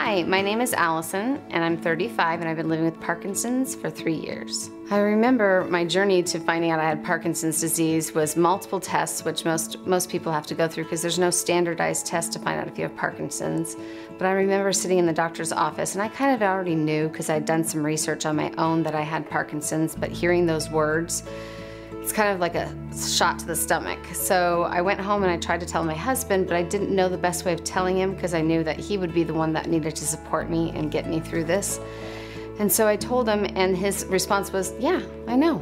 Hi, my name is Allison, and I'm 35, and I've been living with Parkinson's for 3 years. I remember my journey to finding out I had Parkinson's disease was multiple tests, which most people have to go through because there's no standardized test to find out if you have Parkinson's. But I remember sitting in the doctor's office, and I kind of already knew because I'd done some research on my own that I had Parkinson's, but hearing those words, it's kind of like a shot to the stomach. So I went home and I tried to tell my husband, but I didn't know the best way of telling him because I knew that he would be the one that needed to support me and get me through this. And so I told him, and his response was, yeah, I know.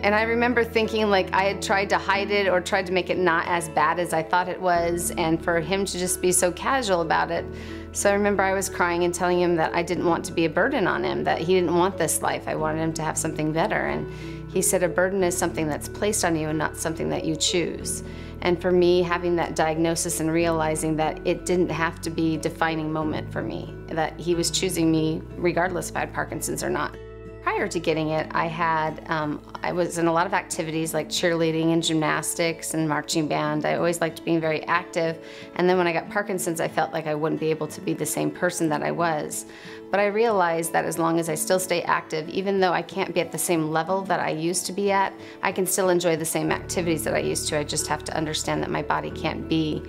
And I remember thinking like I had tried to hide it or tried to make it not as bad as I thought it was, and for him to just be so casual about it. So I remember I was crying and telling him that I didn't want to be a burden on him, that he didn't want this life. I wanted him to have something better. And he said a burden is something that's placed on you and not something that you choose. And for me, having that diagnosis and realizing that it didn't have to be a defining moment for me, that he was choosing me regardless if I had Parkinson's or not. Prior to getting it, I was in a lot of activities like cheerleading and gymnastics and marching band. I always liked being very active. And then when I got Parkinson's, I felt like I wouldn't be able to be the same person that I was. But I realized that as long as I still stay active, even though I can't be at the same level that I used to be at, I can still enjoy the same activities that I used to. I just have to understand that my body can't be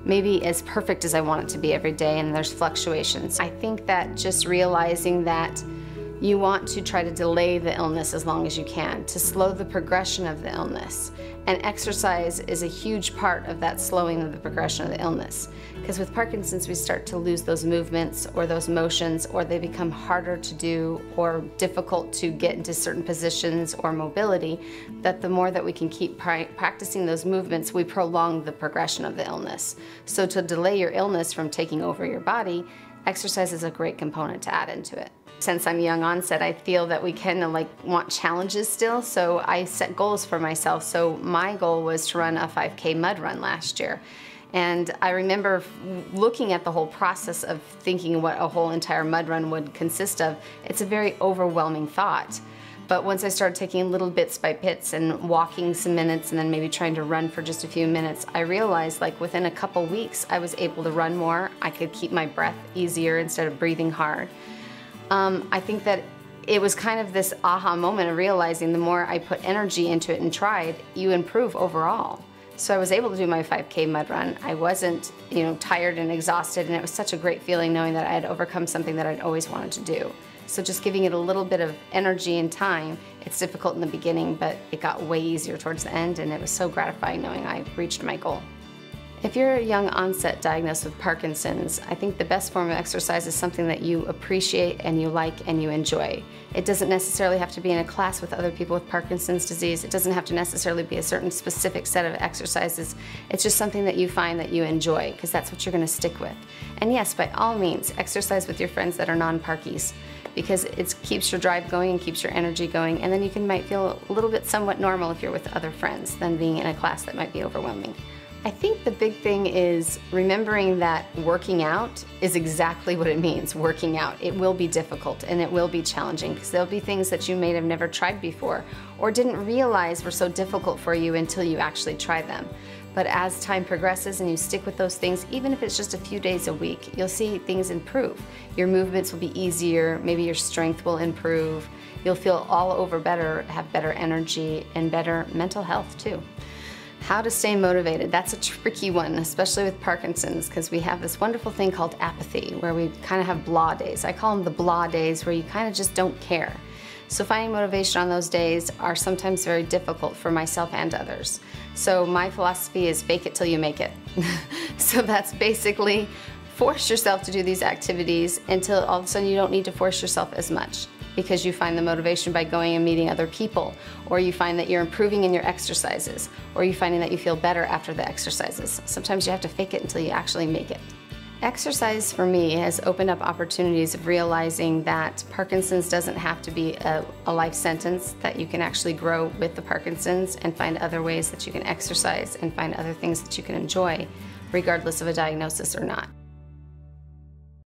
maybe as perfect as I want it to be every day, and there's fluctuations. I think that just realizing that you want to try to delay the illness as long as you can, to slow the progression of the illness. And exercise is a huge part of that slowing of the progression of the illness. Because with Parkinson's, we start to lose those movements or those motions, or they become harder to do or difficult to get into certain positions or mobility, that the more that we can keep practicing those movements, we prolong the progression of the illness. So to delay your illness from taking over your body, exercise is a great component to add into it. Since I'm young onset, I feel that we kind of want challenges still, so I set goals for myself. So my goal was to run a 5K mud run last year. And I remember looking at the whole process of thinking what a whole entire mud run would consist of. It's a very overwhelming thought. But once I started taking little bits by bits and walking some minutes and then maybe trying to run for just a few minutes, I realized like within a couple weeks I was able to run more. I could keep my breath easier instead of breathing hard. I think that it was kind of this aha moment of realizing the more I put energy into it and tried, you improve overall. So I was able to do my 5K mud run. I wasn't, tired and exhausted, and it was such a great feeling knowing that I had overcome something that I'd always wanted to do. So just giving it a little bit of energy and time. It's difficult in the beginning, but it got way easier towards the end, and it was so gratifying knowing I reached my goal. If you're a young onset diagnosed with Parkinson's, I think the best form of exercise is something that you appreciate and you like and you enjoy. It doesn't necessarily have to be in a class with other people with Parkinson's disease. It doesn't have to necessarily be a certain specific set of exercises. It's just something that you find that you enjoy, because that's what you're going to stick with. And yes, by all means, exercise with your friends that are non-Parkies, because it keeps your drive going and keeps your energy going, and then you might feel a little bit somewhat normal if you're with other friends than being in a class that might be overwhelming. I think the big thing is remembering that working out is exactly what it means, working out. It will be difficult and it will be challenging because there'll be things that you may have never tried before or didn't realize were so difficult for you until you actually try them. But as time progresses and you stick with those things, even if it's just a few days a week, you'll see things improve. Your movements will be easier, maybe your strength will improve, you'll feel all over better, have better energy and better mental health too. How to stay motivated, that's a tricky one, especially with Parkinson's, because we have this wonderful thing called apathy, where we kind of have blah days. I call them the blah days, where you kind of just don't care. So finding motivation on those days are sometimes very difficult for myself and others. So my philosophy is fake it till you make it. So that's basically force yourself to do these activities until all of a sudden you don't need to force yourself as much, because you find the motivation by going and meeting other people, or you find that you're improving in your exercises, or you're finding that you feel better after the exercises. Sometimes you have to fake it until you actually make it. Exercise for me has opened up opportunities of realizing that Parkinson's doesn't have to be a life sentence, that you can actually grow with the Parkinson's and find other ways that you can exercise and find other things that you can enjoy regardless of a diagnosis or not.